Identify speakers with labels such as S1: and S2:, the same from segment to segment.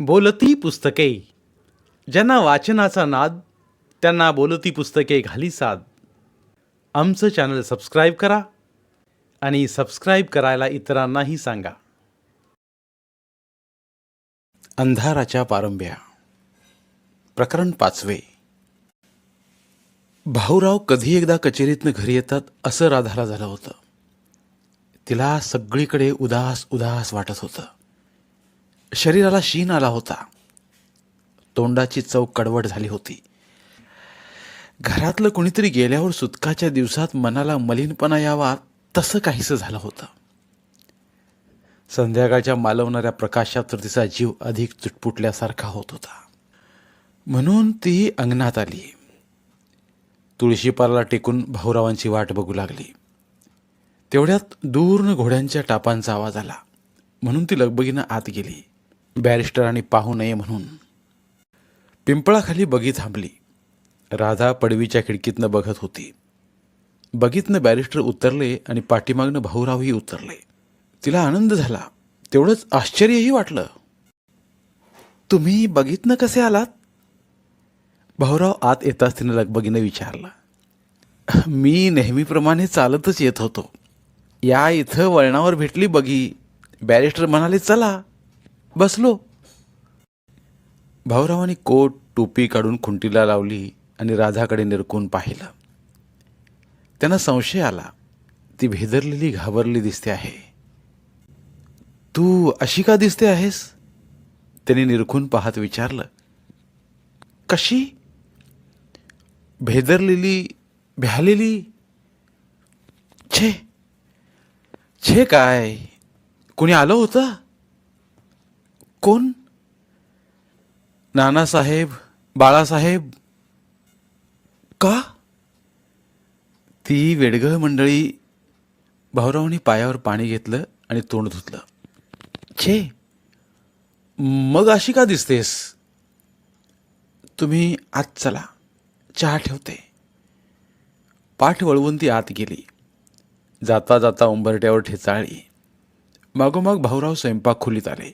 S1: बोलती पुस्तके. ज्यांना वाचनाचा नाद त्यांना बोलती पुस्तके घाली साद. आमचं चॅनल सबस्क्राईब करा आणि सबस्क्राईब करायला इतरांनाही सांगा. अंधाराच्या पारंब्या. प्रकरण 5. भाऊराव कधी एकदा कचेरीतनं घरी येतात असं राधाला झालं होतं. तिला सगळीकडे उदास उदास वाटत होतं. शरीराला शीन आला होता. तोंडाची चव कडवट झाली होती. घरातलं कोणीतरी गेल्यावर सुटकाच्या दिवसात मनाला मलिनपणा यावा तसं काहीसं झालं होतं. संध्याकाळच्या मालवणाऱ्या प्रकाशात तर तिचा जीव अधिक चुटपुटल्यासारखा होत होता. म्हणून ती अंगणात आली. तुळशीपाला टेकून भाऊरावांची वाट बघू लागली. तेवढ्यात दूरनं घोड्यांच्या टापांचा आवाज आला. म्हणून ती लगबगीनं आत गेली. बॅरिस्टरांनी पाहू नये म्हणून. पिंपळाखाली बगी थांबली. राधा पडवीच्या खिडकीतनं बघत होती. बगीतनं बॅरिस्टर उतरले आणि पाठीमागनं भाऊरावही उतरले. तिला आनंद झाला, तेवढंच आश्चर्यही वाटलं. तुम्ही बगीतनं कसे आलात? भाऊराव आत येताच तिनं लगबगीनं विचारलं. मी नेहमीप्रमाणे चालतच येत होतो. या इथं वळणावर भेटली बगी. बॅरिस्टर म्हणाले चला. बसलो. भाऊरावांनी कोट टोपी काढून खुंटीला लावली आणि राधाकडे निरकून पाहिलं. त्यांना संशय आला. ती भेदरलेली घाबरली दिसते आहे. तू अशी का दिसते आहेस? त्यांनी निरखून पाहत विचारलं. कशी? भेदरलेली, भ्यालेली. छे छे काय? कोणी आलं होतं? कोण? नानासाहेब, बाळासाहेब. का? ती वेडगळ मंडळी. भाऊरावांनी पायावर पाणी घेतलं आणि तोंड धुतलं. छे, मग अशी का दिसतेस? तुम्ही आत चला, चहा ठेवते. पाठ वळवून ती आत गेली. जाता जाता उंबरट्यावर ठेचाळली. मागोमाग भाऊराव स्वयंपाक खोलीत आले.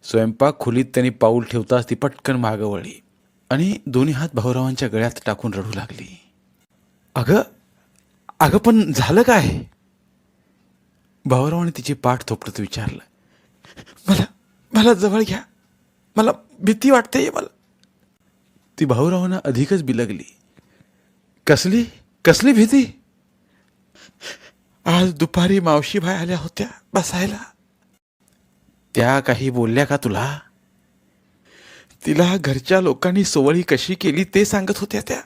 S1: स्वयंपाक खोलीत त्यांनी पाऊल ठेवताच ती पटकन मागं वळली आणि दोन्ही हात भाऊरावांच्या गळ्यात टाकून रडू लागली. अगं अगं पण झालं काय? भाऊरावांनी तिची पाठ थोपटत विचारलं. मला मला जवळ घ्या, मला भीती वाटते मला. ती भाऊरावांना अधिकच बिलगली. कसली कसली भीती? आज दुपारी मावशीबाई आल्या होत्या बसायला. त्या काही बोलल्या का तुला? तिला घरच्या लोकांनी सोवळी कशी केली ते सांगत होत्या त्या.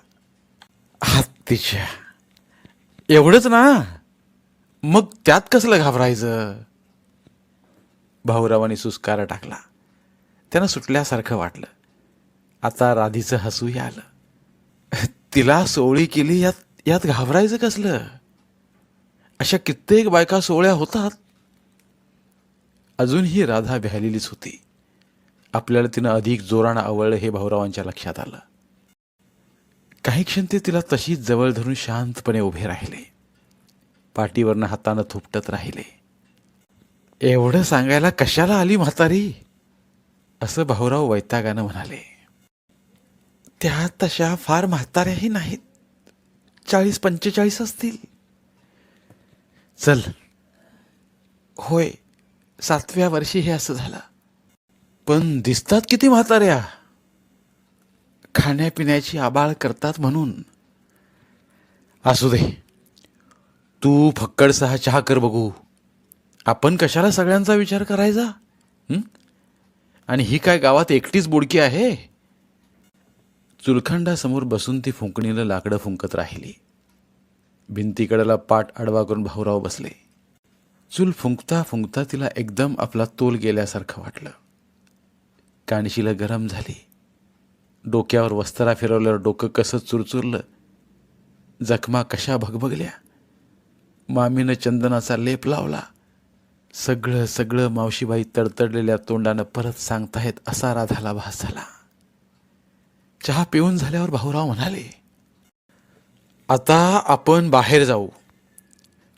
S1: तिच्या एवढंच ना? मग त्यात कसलं घाबरायचं? भाऊरावांनी सुस्कारा टाकला. त्यांना सुटल्यासारखं वाटलं. आता राधीचं हसूही आलं. तिला सोवळी केली यात घाबरायचं कसलं? अशा कित्येक बायका सोहळ्या होतात. अजूनही राधा भ्यालेलीच होती. आपल्याला तिनं अधिक जोरानं आवडलं हे भाऊरावांच्या लक्षात आलं. काही क्षण ते तिला तशीच जवळ धरून शांतपणे उभे राहिले. पाठीवरनं हातानं थोपटत राहिले. एवढं सांगायला कशाला आली म्हातारी? असं भाऊराव वैतागानं म्हणाले. त्या तशा फार म्हाताऱ्याही नाहीत. 40-45 असतील. चल. होय, 7व्या वर्षी हे असं झालं. पण दिसतात किती म्हाताऱ्या. खाण्यापिण्याची आबाळ करतात म्हणून. असू दे, तू फक्कडसा चहा कर बघू. आपण कशाला सगळ्यांचा विचार करायचा? आणि ही काय गावात एकटीच बुडकी आहे? चुलखंडासमोर बसून ती फुंकणीला लाकडं फुंकत राहिली. भिंतीकडेला पाठ आडवा करून भाऊराव बसले. चूल फुंकता फुंकता तिला एकदम आपला तोल गेल्यासारखं वाटलं. कानशिला गरम झाली. डोक्यावर वस्त्रा फिरवल्यावर डोकं कसं चुरचुरलं. जखमा कशा भगभगल्या. मामीनं चंदनाचा लेप लावला. सगळं सगळं मावशीबाई तडतडलेल्या तोंडानं परत सांगताहेत असा राधाला भास झाला. चहा पिऊन झाल्यावर भाऊराव म्हणाले. आता आपण बाहेर जाऊ.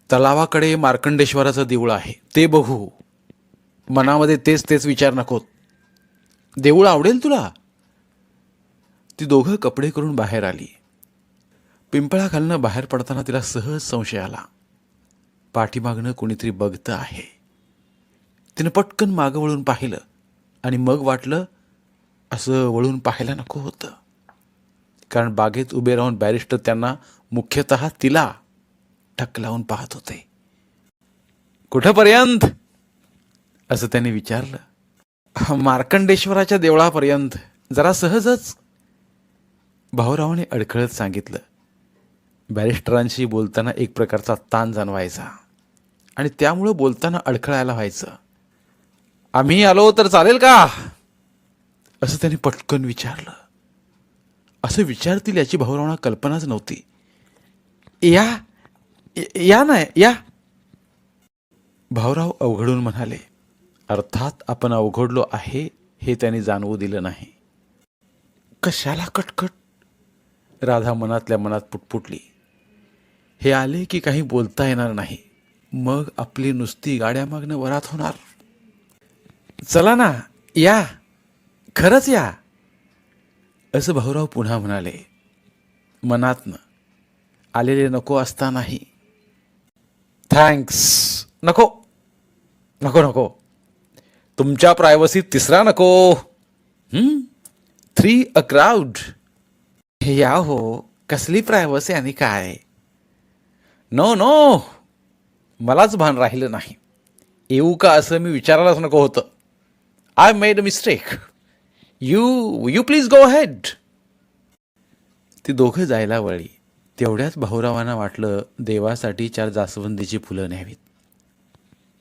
S1: तलावाकडे मार्कंडेश्वराचं देऊळ आहे, ते बघू. मनामध्ये तेच तेच विचार नकोत. देऊळ आवडेल तुला? ती दोघं कपडे करून बाहेर आली. पिंपळाखालनं बाहेर पडताना तिला सहज संशय आला. पाठीमागनं कोणीतरी बघतं आहे. तिनं पटकन मागं वळून पाहिलं आणि मग वाटलं असं वळून पाहायला नको होतं, कारण बागेत उभे राहून बॅरिस्टर त्यांना, मुख्यतः तिला ठक लावून पाहत होते. कुठंपर्यंत असं त्यांनी विचारलं. मार्कंडेश्वराच्या देवळापर्यंत, जरा सहजच, भाऊरावाने अडखळत सांगितलं. बॅरिस्टरांशी बोलताना एक प्रकारचा ताण जाणवायचा आणि त्यामुळं बोलताना अडखळायला व्हायचं. आम्ही आलो तर चालेल का, असं त्यांनी पटकन विचारलं. असं विचारतील याची भाऊरावांना कल्पनाच नव्हती. या या ना या, भाऊराव अवघडून म्हणाले. अर्थात आपण अवघडलो आहे हे त्यांनी जाणवू दिलं नाही. कशाला कटकट, राधा मनातल्या मनात पुटपुटली. हे आले की काही बोलता येणार नाही, मग आपली नुसती गाड्या मागणं वरात होणार. चला ना या, खरंच या, असं भाऊराव पुन्हा म्हणाले, मनातनं. आलेले नको असतानाही. थँक्स, नको नको नको, तुमच्या प्रायव्हसीत तिसरा नको. 3 अ क्राऊड. या हो, कसली प्रायव्हसी आणि काय. नो नो, मलाच भान राहिलं नाही. येऊ का असं मी विचारायलाच नको होतं. I made a mistake. You please go ahead. ती दोघं जायला वळली. तेवढ्याच भाऊरावांना वाटलं देवासाठी 4 जास्वंदीची फुलं न्यावीत.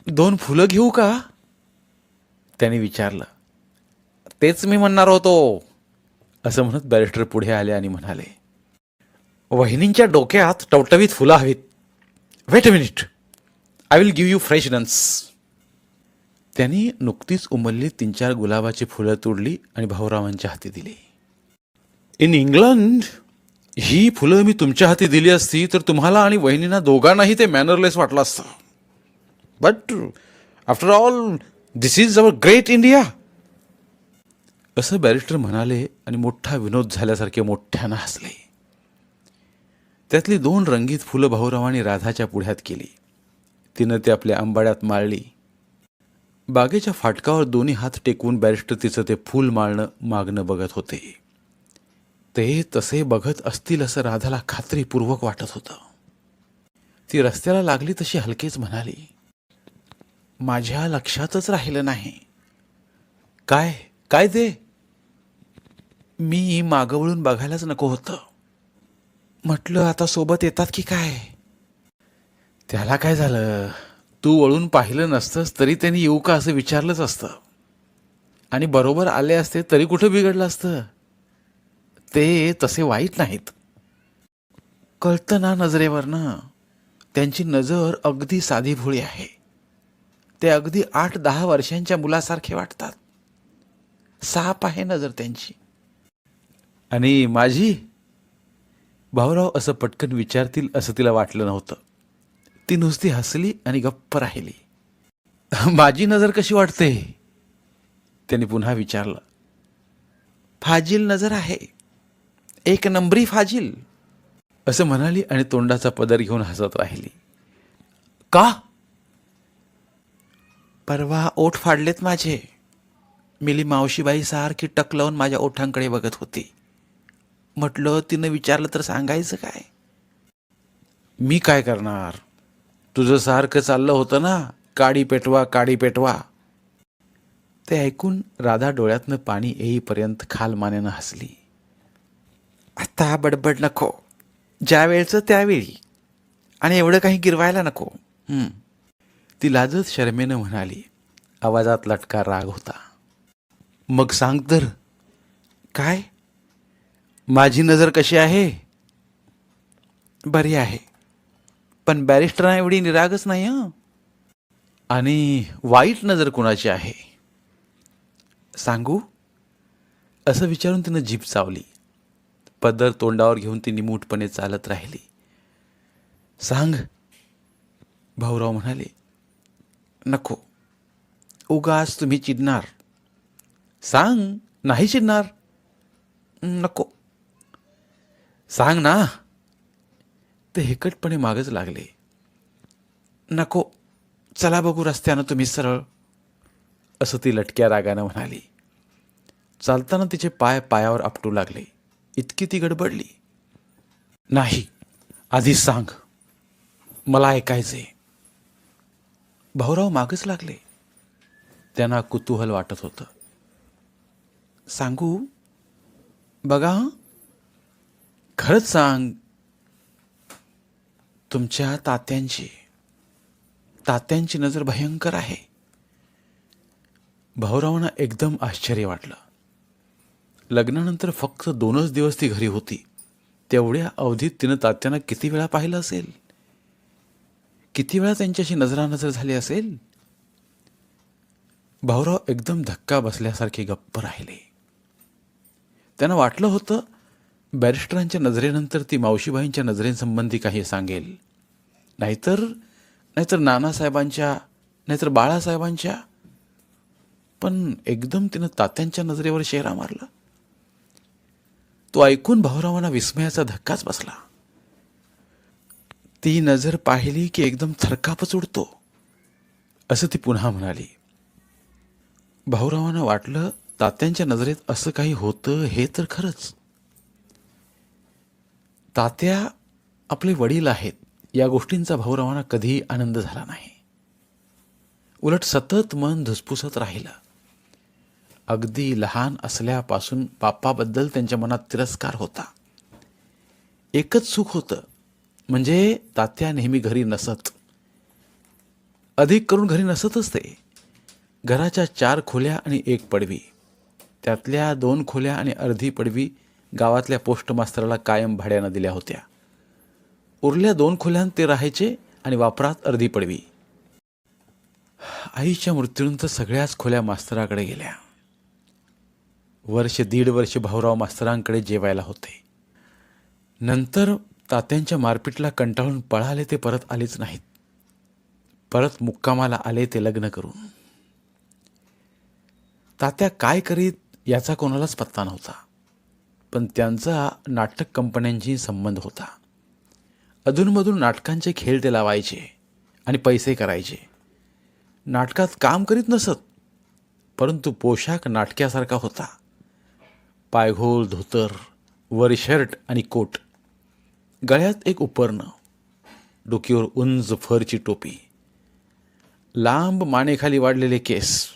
S1: 2 फुलं घेऊ का, त्यांनी विचारलं. तेच मी म्हणणार होतो, असं म्हणत बॅरिस्टर पुढे आले आणि म्हणाले, वहिनींच्या डोक्यात टवटवीत फुलं हवीत. Wait a minute, I will give you freshness. त्यांनी नुकतीच उमलली 3-4 गुलाबाची फुलं तोडली आणि भाऊरावांच्या हाती दिली. इन इंग्लंड ही फुलं मी तुमच्या हाती दिली असती तर तुम्हाला आणि वहिनींना दोघांनाही ते मॅनरलेस वाटलं असतं. But after all this is our great India, असं बॅरिस्टर म्हणाले आणि मोठा विनोद झाल्यासारखे मोठ्यानं हसले. त्यातली 2 रंगीत फुलं भाऊरावांनी राधाच्या पुढ्यात केली. तिनं ते आपल्या आंबाड्यात माळली. बागेच्या फाटकावर दोन्ही हात टेकवून बॅरिस्टर तिचं ते फूल माळणं मागणं बघत होते. ते तसे बघत असतील असं राधाला खात्रीपूर्वक वाटत होतं. ती रस्त्याला लागली तशी हलकेच म्हणाली, माझ्या लक्षातच राहिलं नाही. काय काय ते, मी मागं वळून बघायलाच नको होतं. म्हटलं आता सोबत येतात की काय. त्याला काय झालं, तू वळून पाहिलं नसतंस तरी त्यांनी येऊ का असं विचारलंच असतं, आणि बरोबर आले असते तरी कुठं बिघडलं असतं. ते तसे वाईट नाहीत. कळतं ना नजरेवरनं. त्यांची नजर अगदी साधी भोळी आहे. ते अगदी 8-10 वर्षांच्या मुलासारखे वाटतात. साप आहे नजर त्यांची. आणि माझी, भाऊराव असं पटकन विचारतील असं तिला वाटलं नव्हतं. ती नुसती हसली आणि गप्प राहिली. माझी नजर कशी वाटते, त्यांनी पुन्हा विचारलं. फाजील नजर आहे, 1 नंबरी फाजील, असं म्हणाली आणि तोंडाचा पदर घेऊन हसत राहिली. का, परवा ओठ फाडलेत माझे. मिली मावशीबाई सारखी टक लावून माझ्या ओठांकडे बघत होती. म्हटलं तिनं विचारलं तर सांगायचं काय. मी काय करणार, तुझं सारखं चाललं होतं ना, काडी पेटवा काडी पेटवा. ते ऐकून राधा डोळ्यातनं पाणी येईपर्यंत खालमानेनं हसली. आता बडबड नको, ज्या वेळचं त्यावेळी, आणि एवढं काही गिरवायला नको. ती लाजत शर्मेनं म्हणाली. आवाजात लटका राग होता. मग सांग तर, काय, माझी नजर कशी आहे. बरी आहे, पण बॅरिस्टरांना एवढी निरागच नाही हं. आणि वाईट नजर कुणाची आहे सांगू, असं विचारून तिनं जीभ चावली. पदर तोंडावर घेऊन ती निमूटपणे चालत राहिली. सांग, भाऊराव म्हणाले. नको, उगाच तुम्ही चिडणार. सांग, नाही चिडणार. नको. सांग ना. ते हेकटपणे मागच लागले. नको, चला बघू रस्त्यानं तुम्ही सरळ, असं ती लटक्या रागानं म्हणाली. चालताना तिचे पाय पायावर आपटू लागले. इतकी ती गडबडली. नाही, आधी सांग, मला ऐकायचे. भाऊराव मागच लागले. त्यांना कुतूहल वाटत होतं. सांगू? बघा हं, खरंच सांग. तुमच्या तात्यांची नजर भयंकर आहे. भाऊरावांना एकदम आश्चर्य वाटलं. लग्नानंतर फक्त 2च दिवस ती घरी होती. तेवढ्या अवधीत तिनं तात्यांना किती वेळा पाहिलं असेल? किती वेळा त्यांच्याशी नजरानजर झाली असेल? भाऊराव एकदम धक्का बसल्यासारखे गप्प राहिले. त्यांना वाटलं होतं बॅरिस्टरांच्या नजरेनंतर ती मावशीबाईंच्या नजरेसंबंधी काही सांगेल, नाहीतर नानासाहेबांच्या, नाहीतर बाळासाहेबांच्या. पण एकदम तिनं तात्यांच्या नजरेवर शेरा मारला. तो ऐकून भाऊरावांना विस्मयाचा धक्काच बसला. ती नजर पाहिली की एकदम थरकापच उडतो, असं ती पुन्हा म्हणाली. भाऊरावांना वाटलं तात्यांच्या नजरेत असं काही होतं हे तर खरंच. तात्या आपले वडील आहेत या गोष्टींचा भाऊरावांना कधीही आनंद झाला नाही. उलट सतत मन धुसफुसत राहिलं. अगदी लहान असल्यापासून बाप्पाबद्दल त्यांच्या मनात तिरस्कार होता. एकच सुख होतं, म्हणजे तात्या नेहमी घरी नसत. अधिक करून घरी नसतच ते. घराच्या 4 खोल्या आणि 1 पडवी, त्यातल्या 2 खोल्या आणि अर्धी पडवी गावातल्या पोस्टमास्तराला कायम भाड्यानं दिल्या होत्या. उरल्या 2 खोल्यांत ते राहायचे आणि वापरात अर्धी पडवी. आईच्या मृत्यूनंतर सगळ्याच खोल्या मास्तराकडे गेल्या. 1.5 वर्ष भाऊराव मास्तरांकडे जेवायला होते. नंतर तात्यांच्या मारपीटला कंटाळून पळाले ते परत आलेच नाहीत. परत मुक्कामाला आले ते लग्न करून. तात्या काय करीत याचा कोणालाच पत्ता नव्हता. पण त्यांचा नाटक कंपन्यांशी संबंध होता. अधूनमधून नाटकांचे खेळ ते लावायचे आणि पैसे करायचे. नाटकात काम करीत नसत, परंतु पोशाख नाटक्यासारखा होता. पायघोल धोतर, वर शर्ट आणि कोट, गळ्यात एक उपरणं, डोकीवर उंच फरची टोपी, लांब मानेखाली वाढलेले केस.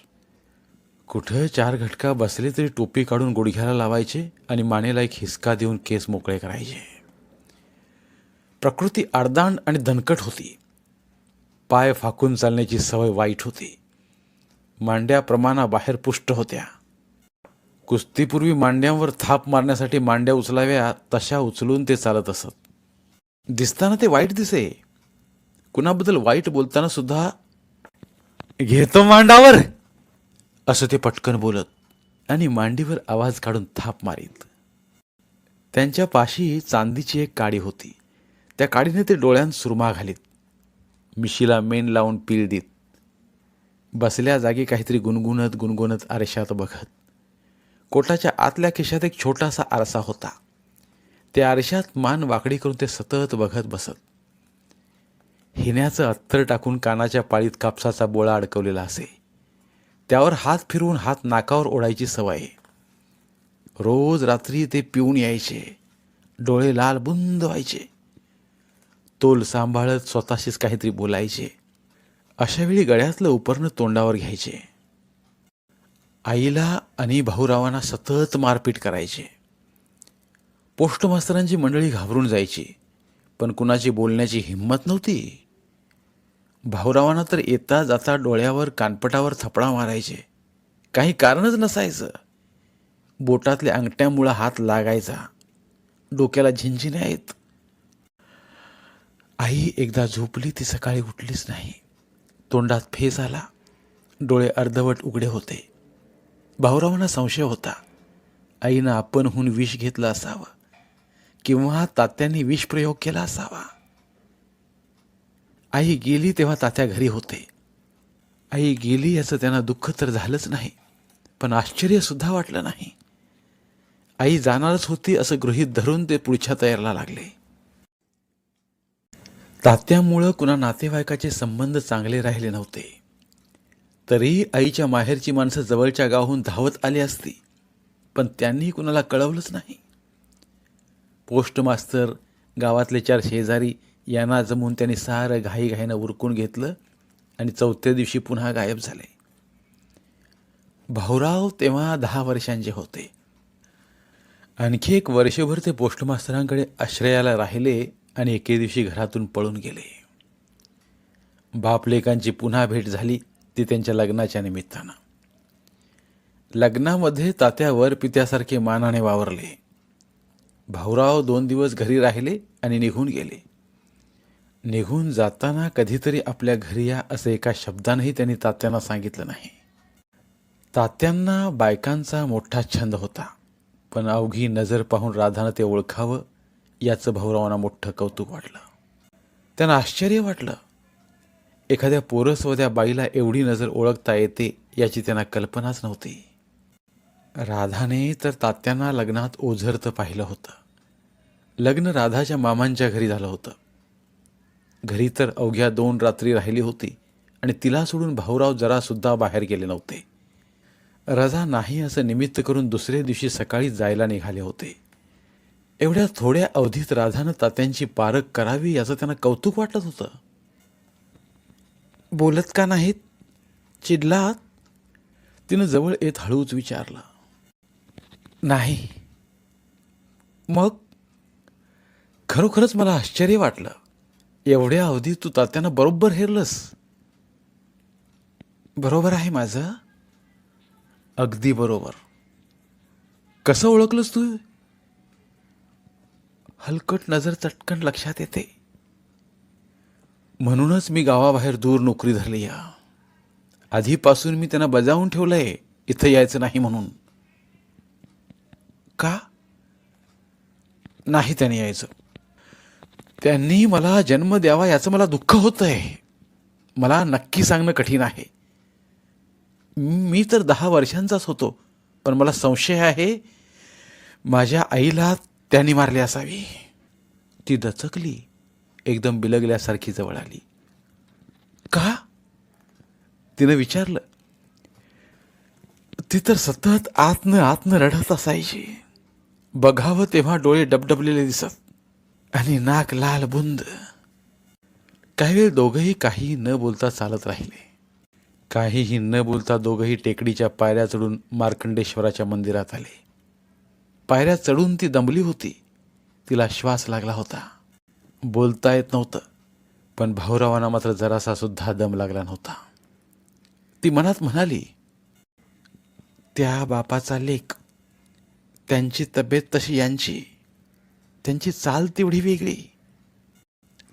S1: कुठं 4 घटका बसले तरी टोपी काढून गुडघ्याला लावायचे आणि मानेला एक हिसका देऊन केस मोकळे करायचे. प्रकृती आडदांड आणि दणकट होती. पाय फाकून चालण्याची सवय वाईट होती. मांड्या प्रमाणाबाहेर पुष्ट होत्या. कुस्तीपूर्वी मांड्यांवर थाप मारण्यासाठी मांड्या उचलाव्या तशा उचलून ते चालत असत. दिसताना ते वाईट दिसे. कुणाबद्दल वाईट बोलताना सुद्धा घेतो मांडावर, असं ते पटकन बोलत आणि मांडीवर आवाज काढून थाप मारीत. त्यांच्या पाशी चांदीची एक काडी होती. त्या काडीने ते डोळ्यांत सुरमा घालीत, मिशीला मेन लावून पील देत. बसल्या जागी काहीतरी गुणगुणत आरशात बघत. कोटाच्या आतल्या खिशात एक छोटासा आरसा होता. त्या आरशात मान वाकडी करून ते सतत बघत बसत. हिण्याचं अत्तर टाकून कानाच्या पाळीत कापसाचा बोळा अडकवलेला असे. त्यावर हात फिरवून हात नाकावर ओढायची सवय. रोज रात्री ते पिऊन यायचे. डोळे लाल बुंद व्हायचे. तोल सांभाळत स्वतःशीच काहीतरी बोलायचे. अशावेळी गळ्यातलं उपरणं तोंडावर घ्यायचे. आईला आणि भाऊरावांना सतत मारपीट करायचे. पोस्टमास्तरांची मंडळी घाबरून जायची, पण कुणाची बोलण्याची हिंमत नव्हती. भाऊरावांना तर येता जाता डोळ्यावर कानपटावर थपडा मारायचे. काही कारणच नसायचं. बोटातल्या अंगठ्यामुळं हात लागायचा. डोक्याला झिंझिन्या येत. आई एकदा झोपली ती सकाळी उठलीच नाही. तोंडात फेस आला. डोळे अर्धवट उघडे होते. भाऊरावांना संशय होता. आईनं आपणहून विष घेतलं असावं किंवा तात्यांनी विष प्रयोग केला असावा. आई गेली तेव्हा तात्या घरी होते. आई गेली याचं त्यांना दुःख तर झालंच नाही, पण आश्चर्य सुद्धा वाटलं नाही. आई जाणारच होती असं गृहीत धरून ते पुढच्या तयारीला लागले. तात्यामुळं कुणा नातेवाईकाचे संबंध चांगले राहिले नव्हते. तरीही आईच्या माहेरची माणसं जवळच्या गावाहून धावत आली असती, पण त्यांनी कुणाला कळवलंच नाही. पोस्ट मास्तर, गावातले 4 शेजारी यांना जमून त्यांनी सारं घाईघाईनं उरकून घेतलं आणि 4थ्या दिवशी पुन्हा गायब झाले. भाऊराव तेव्हा 10 वर्षांचे होते. आणखी 1 वर्षभर ते पोस्टमास्तरांकडे आश्रयाला राहिले आणि एके दिवशी घरातून पळून गेले. बापलेकांची पुन्हा भेट झाली, ती त्यांच्या लग्नाच्या निमित्तानं. लग्नामध्ये तात्या वर पित्यासारखे मानाने वावरले. भाऊराव 2 दिवस घरी राहिले आणि निघून गेले. निघून जाताना कधीतरी आपल्या घरी या असं एका शब्दानंही त्यांनी तात्यांना सांगितलं नाही. तात्यांना बायकांचा मोठा छंद होता, पण अवघी नजर पाहून राधानं ते ओळखावं याचं भाऊरावांना मोठं कौतुक वाटलं. त्यांना आश्चर्य वाटलं. एखाद्या पोरसवद्या बाईला एवढी नजर ओळखता येते याची त्यांना कल्पनाच नव्हती. राधाने तर तात्यांना लग्नात ओझरतं पाहिलं होतं. लग्न राधाच्या मामांच्या घरी झालं होतं. घरी तर अवघ्या 2 रात्री राहिली होती आणि तिला सोडून भाऊराव जरासुद्धा बाहेर गेले नव्हते. रजा नाही असं निमित्त करून दुसऱ्या दिवशी सकाळी जायला निघाले होते. एवढ्या थोड्या अवधीत राधानं तात्यांची पारख करावी याचं त्यांना कौतुक वाटत होतं. बोलत का नाहीत? चिडलात? तिनं जवळ येत हळूच विचारलं. नाही. मग? खरोखरच मला आश्चर्य वाटलं. एवढ्या अवधीत तू तात्यांना बरोबर हेरलंस. बरोबर आहे माझं? अगदी बरोबर. कसं ओळखलंस तू? हलकट नजर चटकन लक्षात येते. म्हणूनच मी गावाबाहेर दूर नोकरी धरली या. आधीपासून मी त्यांना बजावून ठेवलंय इथं यायचं नाही म्हणून. का? नाही त्याने यायचं. त्यांनी मला जन्म द्यावा याचं मला दुःख होतंय. मला नक्की सांगणं कठीण आहे. मी तर 10 वर्षांचाच होतो, पण मला संशय आहे माझ्या आईला त्यांनी मारली असावी. ती दचकली, एकदम बिलगल्यासारखी जवळ आली. का? तिनं विचारलं. ती तर सतत आतनं रडत असायची. बघावं तेव्हा डोळे डबडबलेले दिसत आणि नाक लाल बुंद. काही वेळ दोघंही काही न बोलता चालत राहिले. काहीही न बोलता दोघंही टेकडीच्या पायऱ्या चढून मार्कंडेश्वराच्या मंदिरात आले. पायऱ्या चढून ती दमली होती. तिला श्वास लागला होता. बोलता येत नव्हतं, पण भाऊरावांना मात्र जरासा सुद्धा दम लागला नव्हता. ती मनात म्हणाली, त्या बापाचा लेक, त्यांची तब्येत तशी यांची, त्यांची चाल तेवढी वेगळी.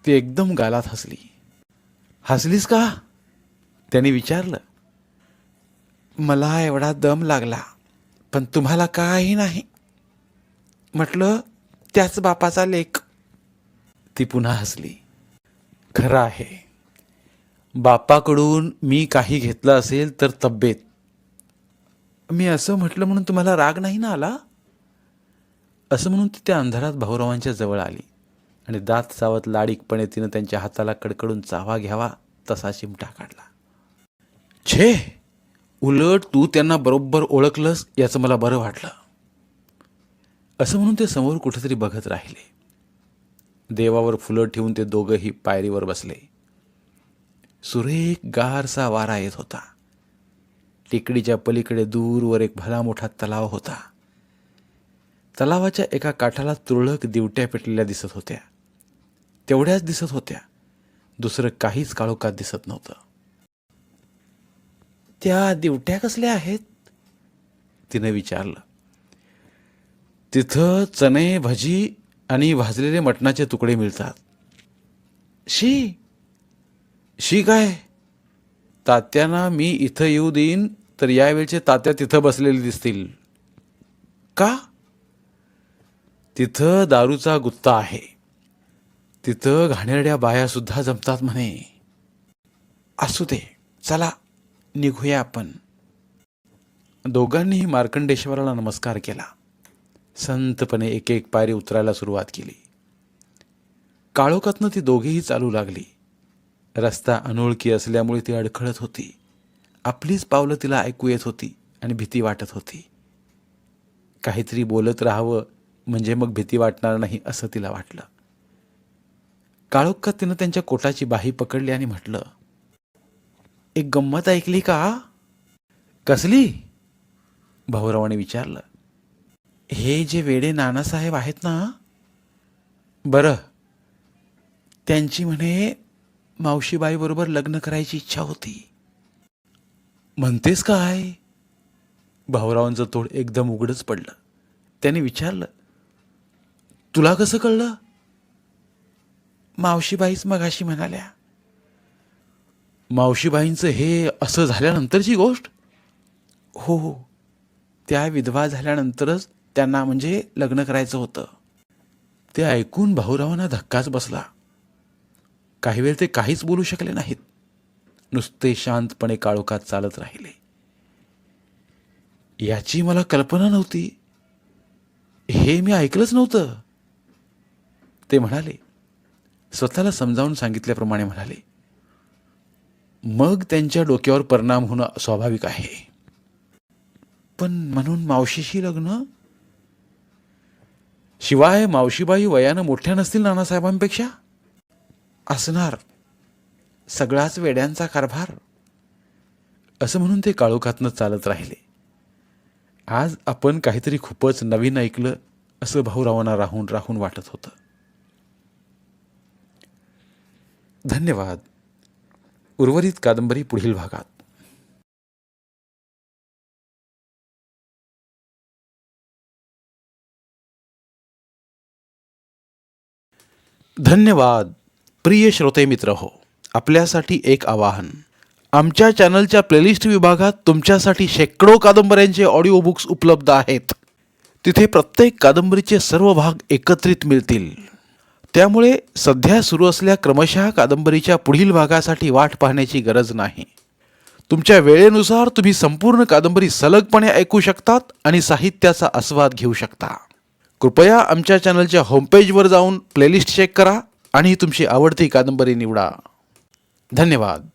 S1: ती एकदम गालात हसली. हसलीस का? त्याने विचारलं. मला एवढा दम लागला, पण तुम्हाला काही नाही. म्हटलं त्याच बापाचा लेक. ती पुन्हा हसली. खरं आहे, बापाकडून मी काही घेतलं असेल तर तब्येत. मी असं म्हटलं म्हणून तुम्हाला राग नाही ना आला? असं म्हणून ती त्या अंधारात भाऊरावांच्या जवळ आली आणि दात चावत लाडीकपणे तिनं त्यांच्या हाताला कडकडून चावा घ्यावा तसा चिमटा काढला. छे, उलट तू त्यांना बरोबर ओळखलंस याचं मला बरं वाटलं. असं म्हणून ते समोर कुठेतरी बघत राहिले. देवावर फुलं ठेवून ते दोघंही पायरीवर बसले. सुरेख गारसा वारा येत होता. टेकडीच्या पलीकडे दूरवर एक भला मोठा तलाव होता. तलावाच्या एका काठाला तुरळक दिवट्या पेटलेल्या दिसत होत्या. तेवढ्याच दिसत होत्या. दुसरं काहीच काळोखात दिसत नव्हतं. त्या दिवट्या कसल्या आहेत? तिने विचारलं. तिथं चणे, भजी आणि भाजलेले मटणाचे तुकडे मिळतात. शी शी काय? तात्यांना मी इथं येऊ देईन तर यावेळचे तात्या तिथं बसलेले दिसतील. का? तिथं दारूचा गुत्ता आहे. तिथं घाणेरड्या बाया सुद्धा जमतात म्हणे. असू दे, चला निघूया आपण. दोघांनीही मार्कंडेश्वराला नमस्कार केला. संतपणे एक एक पायरी उतरायला सुरुवात केली. काळोखातनं ती दोघेही चालू लागली. रस्ता अनोळखी असल्यामुळे ती अडखळत होती. आपलीच पावलं तिला ऐकू येत होती आणि भीती वाटत होती. काहीतरी बोलत राहावं म्हणजे मग भीती वाटणार नाही असं तिला वाटलं. काळोखात तिनं त्यांच्या कोटाची बाही पकडली आणि म्हटलं, एक गंमत ऐकली का? कसली? भाऊरावाने विचारलं. हे जे वेडे नानासाहेब आहेत ना, बरं, त्यांची म्हणे मावशीबाईबरोबर लग्न करायची इच्छा होती. म्हणतेस काय? भाऊरावांचं तोंड एकदम उघडच पडलं. त्याने विचारलं, तुला कसं कळलं? मावशीबाईच मगाशी म्हणाल्या. मावशीबाईंचं हे असं झाल्यानंतरची गोष्ट? हो, त्या विधवा झाल्यानंतरच त्यांना म्हणजे लग्न करायचं होतं. ते ऐकून भाऊरावांना धक्काच बसला. काही वेळ ते काहीच बोलू शकले नाहीत. नुसते शांतपणे काळोखात चालत राहिले. याची मला कल्पना नव्हती, हे मी ऐकलंच नव्हतं, ते म्हणाले. स्वतःला समजावून सांगितल्याप्रमाणे म्हणाले. मग त्यांच्या डोक्यावर परिणाम होणं स्वाभाविक आहे. पण म्हणून मावशीशी लग्न? शिवाय मावशीबाई वयानं मोठ्या नसतील नानासाहेबांपेक्षा? असणार. सगळाच वेड्यांचा कारभार, असं म्हणून ते काळोखातनं चालत राहिले. आज आपण काहीतरी खूपच नवीन ऐकलं असं भाऊरावांना राहून राहून वाटत होतं. धन्यवाद. उर्वरित कादंबरी पुढील भागात. धन्यवाद. प्रिय श्रोते मित्र हो, आपल्यासाठी एक आवाहन. आमच्या चॅनलच्या प्लेलिस्ट विभागात तुमच्यासाठी शेकडो कादंबऱ्यांचे ऑडिओ बुक्स उपलब्ध आहेत. तिथे प्रत्येक कादंबरीचे सर्व भाग एकत्रित मिळतील. त्यामुळे सध्या सुरू असलेल्या क्रमशः कादंबरीच्या पुढील भागासाठी वाट पाहण्याची गरज नाही. तुमच्या वेळेनुसार तुम्ही संपूर्ण कादंबरी सलगपणे ऐकू शकतात आणि साहित्याचा आस्वाद घेऊ शकता. कृपया आमच्या चॅनलच्या होमपेजवर जाऊन प्लेलिस्ट चेक करा आणि तुमची आवडती कादंबरी निवडा. धन्यवाद.